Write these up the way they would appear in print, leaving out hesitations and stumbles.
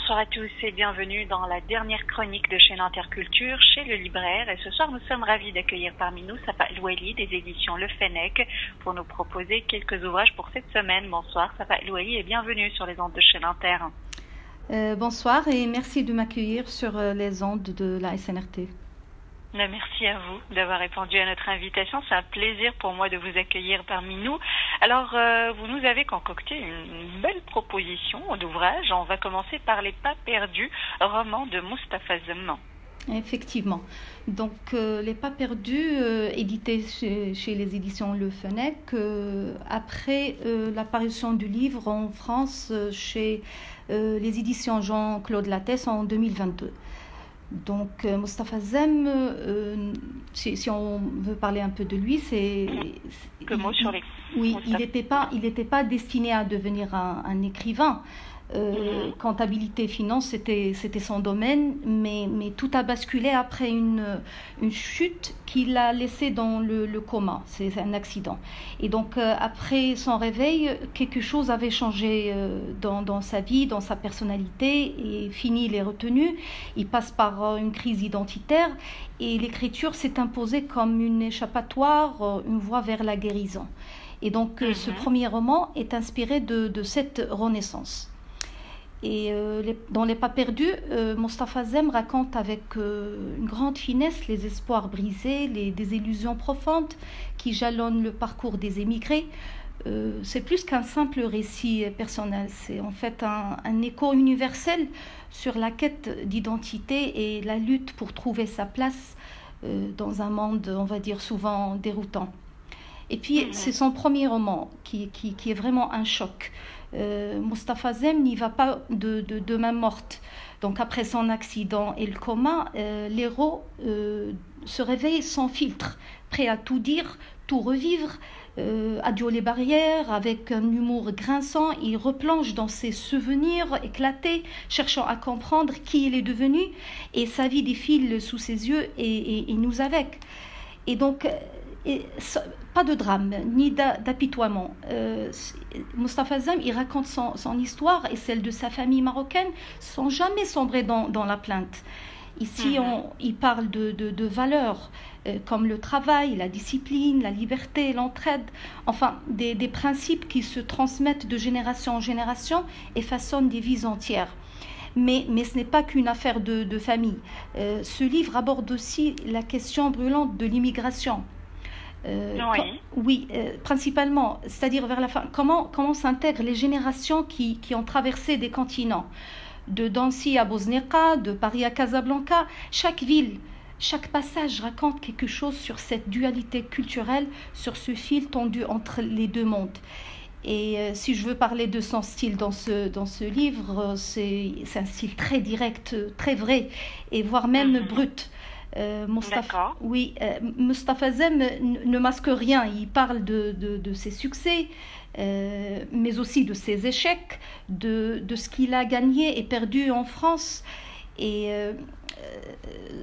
Bonsoir à tous et bienvenue dans la dernière chronique de Chaîne Interculture chez le libraire. Et ce soir, nous sommes ravis d'accueillir parmi nous Safa El-Ouali des éditions Le Fennec pour nous proposer quelques ouvrages pour cette semaine. Bonsoir Safa El-Ouali et bienvenue sur les ondes de Chaîne Inter. Bonsoir et merci de m'accueillir sur les ondes de la SNRT. Merci à vous d'avoir répondu à notre invitation. C'est un plaisir pour moi de vous accueillir parmi nous. Alors, vous nous avez concocté une belle proposition d'ouvrage. On va commencer par Les Pas perdus, roman de Moustapha Zem. Effectivement. Donc, Les Pas perdus, édité chez les éditions Le Fennec, après l'apparition du livre en France chez les éditions Jean-Claude Lattès en 2022. Donc, Moustapha Zem, si on veut parler un peu de lui, il n'était pas destiné à devenir un écrivain. Comptabilité, finance, c'était son domaine, mais tout a basculé après une chute qui l'a laissé dans le coma. C'est un accident. Et donc, après son réveil, quelque chose avait changé dans sa vie, dans sa personnalité, et fini les retenues. Il passe par une crise identitaire, et l'écriture s'est imposée comme une échappatoire, une voie vers la guérison. Et donc, ce premier roman est inspiré de cette renaissance. Et dans Les Pas perdus, Moustapha Zem raconte avec une grande finesse les espoirs brisés, les désillusions profondes qui jalonnent le parcours des émigrés. C'est plus qu'un simple récit personnel, c'est en fait un écho universel sur la quête d'identité et la lutte pour trouver sa place dans un monde, on va dire, souvent déroutant. Et puis, c'est son premier roman qui est vraiment un choc. Moustapha Zem n'y va pas de main morte. Donc après son accident et le coma, l'héros se réveille sans filtre, prêt à tout dire, tout revivre. Adieu les barrières, avec un humour grinçant, il replonge dans ses souvenirs éclatés, cherchant à comprendre qui il est devenu, et sa vie défile sous ses yeux et nous avec. Et donc, pas de drame, ni d'apitoiement. Moustapha Zem, il raconte son histoire et celle de sa famille marocaine sans jamais sombrer dans la plainte. Ici, il parle de valeurs comme le travail, la discipline, la liberté, l'entraide, enfin des principes qui se transmettent de génération en génération et façonnent des vies entières. Mais ce n'est pas qu'une affaire de famille. Ce livre aborde aussi la question brûlante de l'immigration. Principalement, c'est-à-dire vers la fin, comment s'intègrent les générations qui ont traversé des continents, de Dancy à Bosneka, de Paris à Casablanca. Chaque ville, chaque passage raconte quelque chose sur cette dualité culturelle, sur ce fil tendu entre les deux mondes. Et si je veux parler de son style dans ce livre, c'est un style très direct, très vrai, et voire même brut. Moustapha Zem ne masque rien. Il parle de ses succès, mais aussi de ses échecs, de ce qu'il a gagné et perdu en France. Et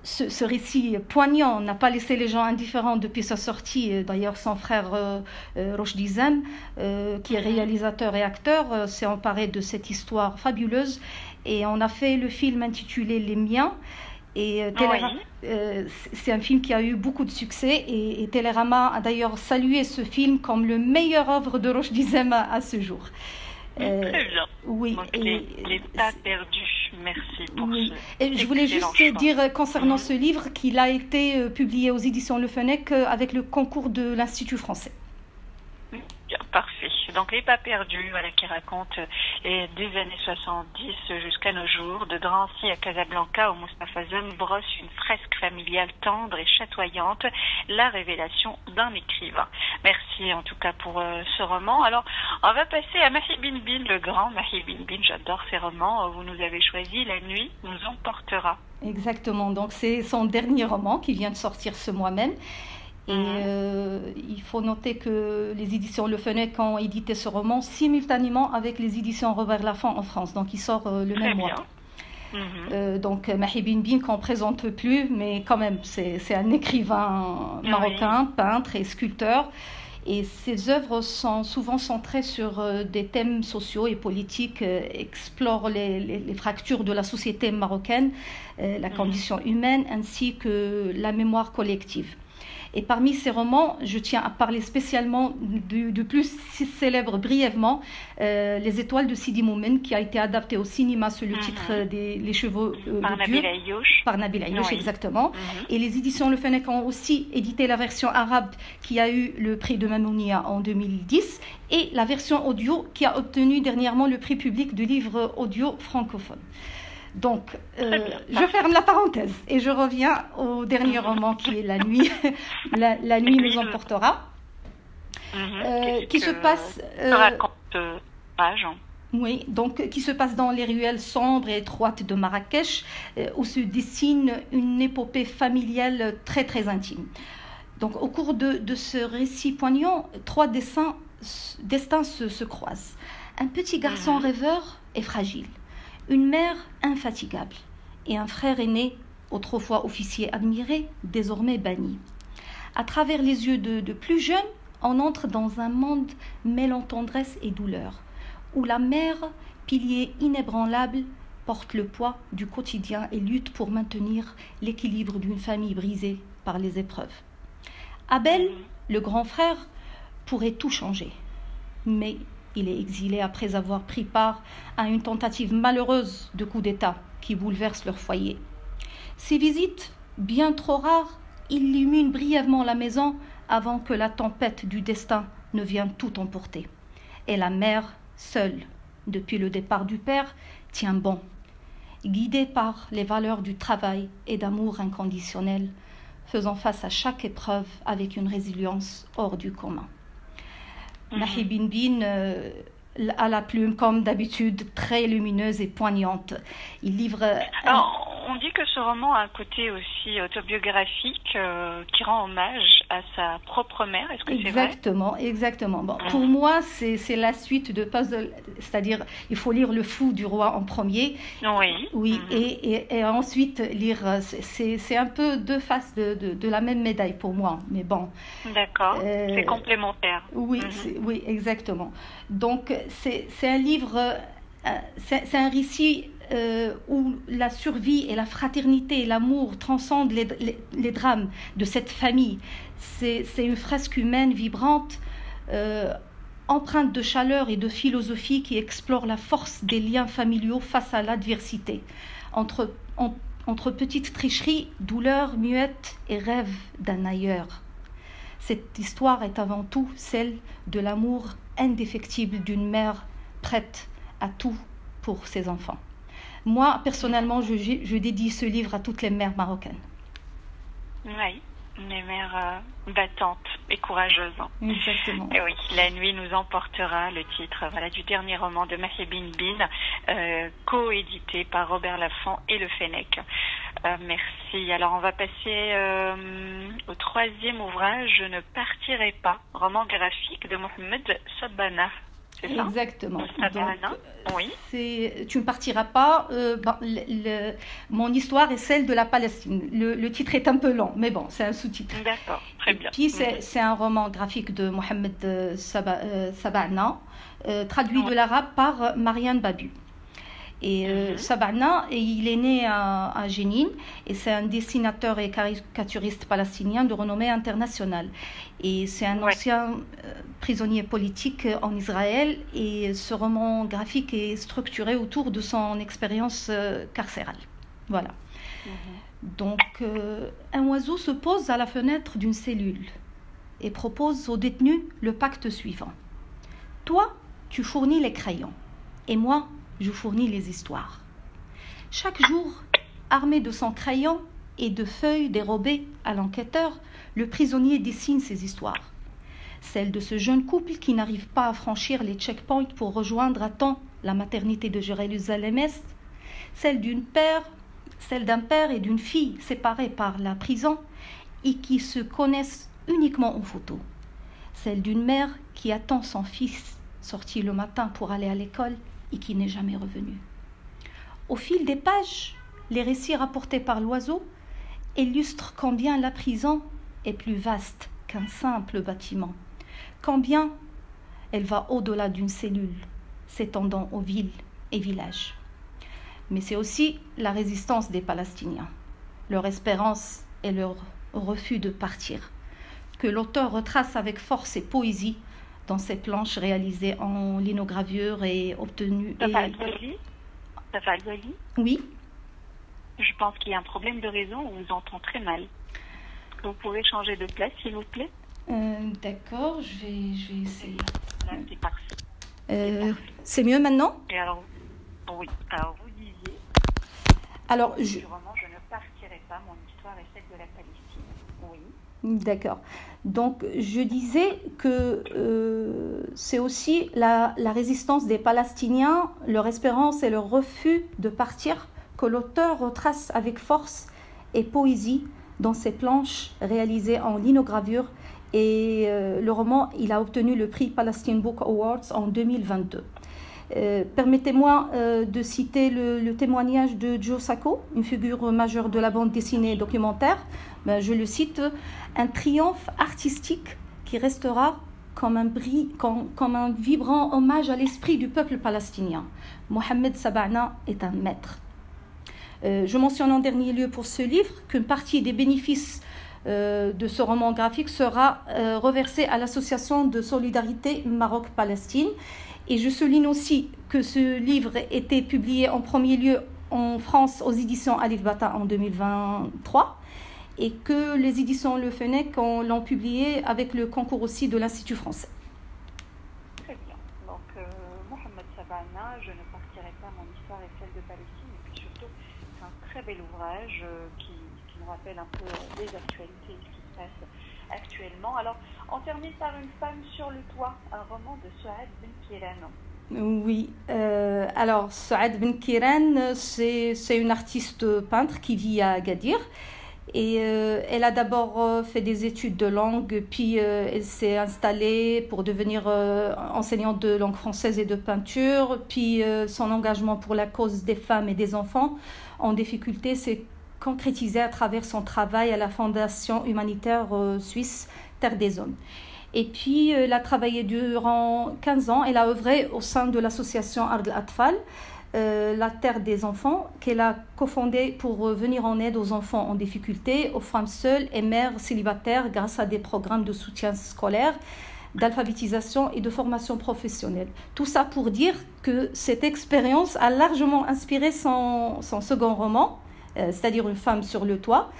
ce récit poignant n'a pas laissé les gens indifférents depuis sa sortie. D'ailleurs, son frère Rochdi Zem, qui est réalisateur et acteur, s'est emparé de cette histoire fabuleuse. Et on a fait le film intitulé Les Miens. Et c'est un film qui a eu beaucoup de succès et Télérama a d'ailleurs salué ce film comme le meilleur œuvre de Rochdi Zem à ce jour. Très bien. Oui. Donc, les Pas perdus. Merci pour ce. Je voulais juste dire concernant ce livre qu'il a été publié aux éditions Le Fennec avec le concours de l'Institut français. Parfait. Donc Les Pas perdus, voilà, qui raconte des années 70 jusqu'à nos jours, de Drancy à Casablanca, où Moustapha Zem brosse une fresque familiale tendre et chatoyante, la révélation d'un écrivain. Merci en tout cas pour ce roman. Alors, on va passer à Mahi Bin Bin, le grand Mahi Bin Bin. J'adore ces romans. Vous nous avez choisi La nuit nous emportera. Exactement. Donc c'est son dernier roman qui vient de sortir ce mois même. Et il faut noter que les éditions Le Fennec ont édité ce roman simultanément avec les éditions Robert Laffont en France. Donc il sort le même mois. Donc Mahi Bin Bin qu'on ne présente plus, mais quand même c'est un écrivain marocain, peintre et sculpteur. Et ses œuvres sont souvent centrées sur des thèmes sociaux et politiques, explorent les fractures de la société marocaine, la condition humaine ainsi que la mémoire collective. Et parmi ces romans, je tiens à parler spécialement du plus célèbre brièvement, Les Étoiles de Sidi Moumen, qui a été adapté au cinéma sous le titre Les Chevaux de Dieu. Par Nabil Ayouch, oui. Exactement. Et les éditions Le Fennec ont aussi édité la version arabe qui a eu le prix de Mamounia en 2010 et la version audio qui a obtenu dernièrement le prix public du livre audio francophone. Donc, je ferme la parenthèse et je reviens au dernier roman qui est La Nuit. La Nuit nous emportera. Qui se passe... Oui, donc qui se passe dans les ruelles sombres et étroites de Marrakech, où se dessine une épopée familiale très très intime. Donc, au cours de ce récit poignant, 3 destins se croisent. Un petit garçon rêveur et fragile. Une mère infatigable et un frère aîné, autrefois officier admiré, désormais banni. À travers les yeux de plus jeunes, on entre dans un monde mêlant tendresse et douleur, où la mère, pilier inébranlable, porte le poids du quotidien et lutte pour maintenir l'équilibre d'une famille brisée par les épreuves. Abel, le grand frère, pourrait tout changer, mais il est exilé après avoir pris part à une tentative malheureuse de coup d'État qui bouleverse leur foyer. Ces visites, bien trop rares, illuminent brièvement la maison avant que la tempête du destin ne vienne tout emporter. Et la mère, seule, depuis le départ du père, tient bon. Guidée par les valeurs du travail et d'amour inconditionnel, faisant face à chaque épreuve avec une résilience hors du commun. Mahi Bin à la plume, comme d'habitude, très lumineuse et poignante. Il livre... Alors, on dit que ce roman a un côté aussi autobiographique qui rend hommage à sa propre mère. Est-ce que c'est vrai? Exactement. Bon, pour moi, c'est la suite de puzzle. C'est-à-dire, il faut lire Le Fou du Roi en premier. Oui. Et ensuite lire... C'est un peu 2 faces de la même médaille pour moi. Mais bon. D'accord. C'est complémentaire. Oui, oui, exactement. Donc, c'est un livre... c'est un récit où la survie et la fraternité et l'amour transcendent les drames de cette famille. C'est une fresque humaine vibrante, empreinte de chaleur et de philosophie qui explore la force des liens familiaux face à l'adversité. Entre petites tricheries, douleurs muettes et rêves d'un ailleurs. Cette histoire est avant tout celle de l'amour indéfectible d'une mère prête à tout pour ses enfants. Moi, personnellement, je dédie ce livre à toutes les mères marocaines. Oui, les mères battantes et courageuses. Exactement. Et oui, La Nuit nous emportera, le titre du dernier roman de Mahi Bin, coédité par Robert Laffont et Le Fennec. Merci. Alors, on va passer au 3e ouvrage, Je ne partirai pas, roman graphique de Mohamed Sabana. Exactement. Donc, oui. Tu ne partiras pas. Mon histoire est celle de la Palestine. Le titre est un peu long, mais bon, c'est un sous-titre. D'accord, très bien. Puis c'est un roman graphique de Mohamed Sabana, traduit de l'arabe par Marianne Babu. Et Sabana, il est né à Jenin et c'est un dessinateur et caricaturiste palestinien de renommée internationale. Et c'est un ancien prisonnier politique en Israël et ce roman graphique est structuré autour de son expérience carcérale. Voilà. Donc, un oiseau se pose à la fenêtre d'une cellule et propose aux détenus le pacte suivant. Toi, tu fournis les crayons et moi, je fournis les histoires. Chaque jour, armé de son crayon et de feuilles dérobées à l'enquêteur, le prisonnier dessine ses histoires. Celle de ce jeune couple qui n'arrive pas à franchir les checkpoints pour rejoindre à temps la maternité de Jérusalem-Est, celle d'un père et d'une fille séparés par la prison et qui se connaissent uniquement en photo, celle d'une mère qui attend son fils sorti le matin pour aller à l'école et qui n'est jamais revenu. Au fil des pages, les récits rapportés par l'oiseau illustrent combien la prison est plus vaste qu'un simple bâtiment, Combien elle va au-delà d'une cellule, s'étendant aux villes et villages. Mais c'est aussi la résistance des Palestiniens, leur espérance et leur refus de partir, que l'auteur retrace avec force et poésie dans ses planches réalisées en linogravure et obtenues... Safa Al-Wali? Oui. Je pense qu'il y a un problème de réseau, on vous entend très mal. Vous pouvez changer de place, s'il vous plaît? D'accord, je vais essayer. Là, c'est parfait. C'est mieux maintenant? Et alors, oui, alors vous disiez, alors, du roman Je ne partirai pas, mon histoire est celle de la Palestine. Oui. D'accord. Donc, je disais que c'est aussi la résistance des Palestiniens, leur espérance et leur refus de partir que l'auteur retrace avec force et poésie dans ses planches réalisées en linogravure. Et le roman, il a obtenu le prix Palestine Book Awards en 2022. Permettez-moi de citer le témoignage de Joe Sacco, une figure majeure de la bande dessinée documentaire. Je le cite, un triomphe artistique qui restera comme un vibrant hommage à l'esprit du peuple palestinien. Mohamed Sabana est un maître. Je mentionne en dernier lieu pour ce livre qu'une partie des bénéfices de ce roman graphique sera reversée à l'association de solidarité Maroc-Palestine. Et je souligne aussi que ce livre était publié en premier lieu en France aux éditions Alif Bata en 2023 et que les éditions Le Fennec l'ont publié avec le concours aussi de l'Institut français. Très bien. Donc, Mohamed Sabana, Je ne partirai pas, mon histoire est celle de Palestine. Et puis surtout, c'est un très bel ouvrage qui nous rappelle un peu les actualités, ce qui se passe actuellement. Alors, on termine par Une femme sur le toit, un roman de Souad Ben Kiran. Oui, alors Souad Ben Kiran, c'est une artiste peintre qui vit à Agadir. Et elle a d'abord fait des études de langue, puis elle s'est installée pour devenir enseignante de langue française et de peinture. Puis son engagement pour la cause des femmes et des enfants en difficulté s'est concrétisé à travers son travail à la fondation humanitaire suisse Terre des Hommes. Et puis, elle a travaillé durant 15 ans. Elle a œuvré au sein de l'association Ard al-Atfal, la Terre des Enfants, qu'elle a cofondée pour venir en aide aux enfants en difficulté, aux femmes seules et mères célibataires grâce à des programmes de soutien scolaire, d'alphabétisation et de formation professionnelle. Tout ça pour dire que cette expérience a largement inspiré son second roman, c'est-à-dire Une femme sur le toit,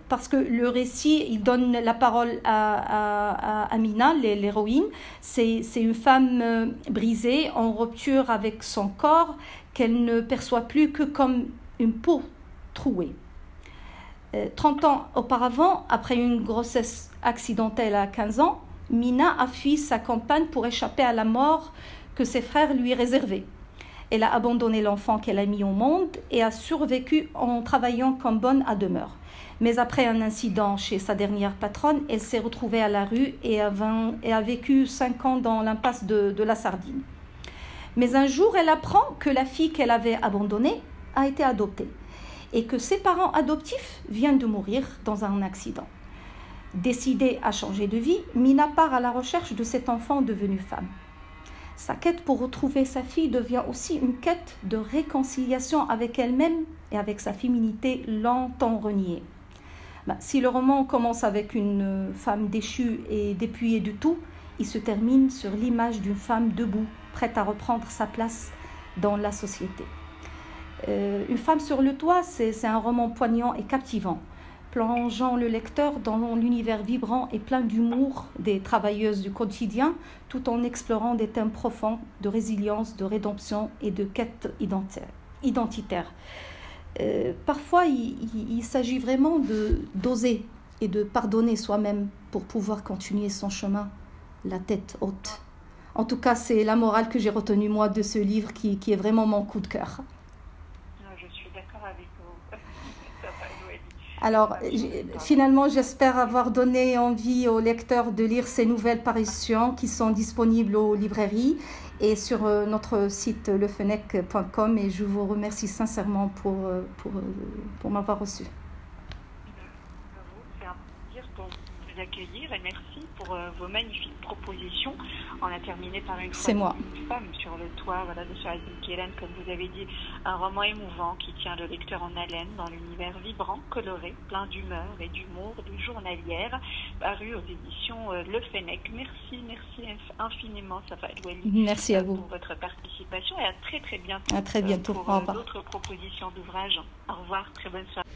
parce que le récit, il donne la parole à Amina, l'héroïne. C'est une femme brisée, en rupture avec son corps, qu'elle ne perçoit plus que comme une peau trouée. 30 ans auparavant, après une grossesse accidentelle à 15 ans, Mina a fui sa campagne pour échapper à la mort que ses frères lui réservaient. Elle a abandonné l'enfant qu'elle a mis au monde et a survécu en travaillant comme bonne à demeure. Mais après un incident chez sa dernière patronne, elle s'est retrouvée à la rue et a vécu 5 ans dans l'impasse de la Sardine. Mais un jour, elle apprend que la fille qu'elle avait abandonnée a été adoptée et que ses parents adoptifs viennent de mourir dans un accident. Décidée à changer de vie, Mina part à la recherche de cet enfant devenu femme. Sa quête pour retrouver sa fille devient aussi une quête de réconciliation avec elle-même et avec sa féminité longtemps reniée. Si le roman commence avec une femme déchue et dépouillée du tout, il se termine sur l'image d'une femme debout, prête à reprendre sa place dans la société. Une femme sur le toit, c'est un roman poignant et captivant, plongeant le lecteur dans l'univers vibrant et plein d'humour des travailleuses du quotidien, tout en explorant des thèmes profonds de résilience, de rédemption et de quête identitaire. Parfois, il s'agit vraiment d'oser et de pardonner soi-même pour pouvoir continuer son chemin, la tête haute. En tout cas, c'est la morale que j'ai retenue, moi, de ce livre qui est vraiment mon coup de cœur. Je suis d'accord avec vous. Alors, finalement, j'espère avoir donné envie aux lecteurs de lire ces nouvelles parutions qui sont disponibles aux librairies et sur notre site lefennec.com, et je vous remercie sincèrement pour m'avoir reçu. C'est un plaisir pour vous accueillir et merci pour vos magnifiques propositions. On a terminé par une femme sur le toit, voilà, de Soazic Kélen, comme vous avez dit, un roman émouvant qui tient le lecteur en haleine dans l'univers vibrant, coloré, plein d'humeur et d'humour de journalière, paru aux éditions Le Fennec. Merci infiniment, Safa El Ouali. Merci à vous pour votre participation et à très bientôt. À très bientôt. Pour d'autres propositions d'ouvrages. Au revoir, très bonne soirée.